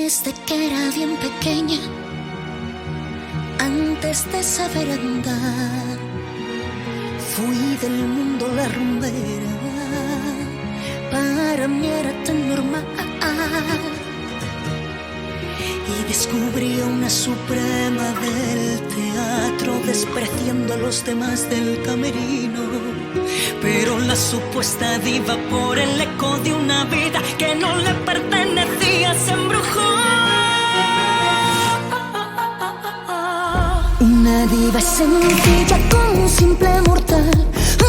Desde que era bien pequeña, antes de saber andar, fui del mundo la rumbera. Para mí era tan normal. Y descubrí a una suprema del teatro, despreciando a los demás del camerino. Pero la supuesta diva, por el eco de una vida que no le pertenecía, se embrujó. Una diva sencilla como un simple mortal.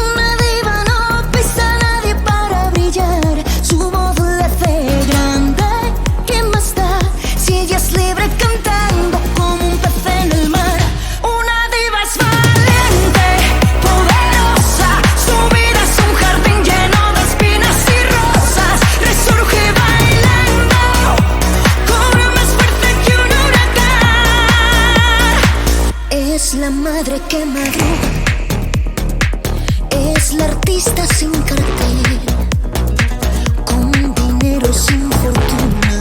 Una diva no pisa a nadie para brillar. Su voz le hace grande. ¿Qué más da si ella es libre cantando como un pez en el mar? Una diva es valiente, poderosa. Su vida es un jardín lleno de espinas y rosas. Resurge bailando, cobra más fuerte que un huracán. Es la madre que madruga, es la artista sin cartel, con dinero sin fortuna.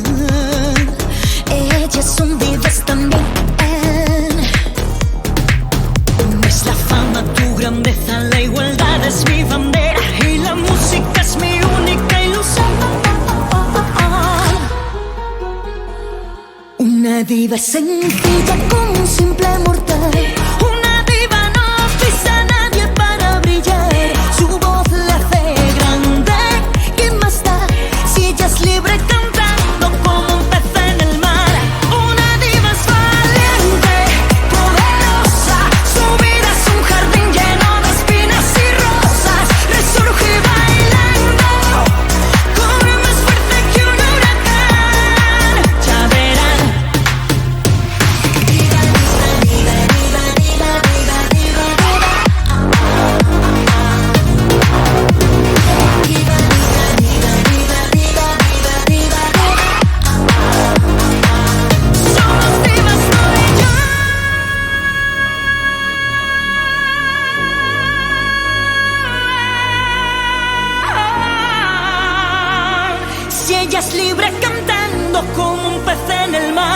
Ellas son divas también. No es la fama tu grandeza, la igualdad es mi bandera y la música es mi única ilusión. Una diva sencilla como un simple mortal. Una diva no pisa a nadie para brillar. Su voz la hace grande. ¿Qué más da si ella es libre cantando como un pez en el mar? Una diva es valiente, poderosa. Su vida es un jardín lleno de espinas y rosas. Resurge bailando, corre más fuerte que un huracán. Ya verán. Diva, diva, diva, diva, diva, diva, diva, diva. Diva, diva, diva, diva, diva, diva, diva. Somos divas, tú y yo. Si ella es libre cantando como un pez en el mar.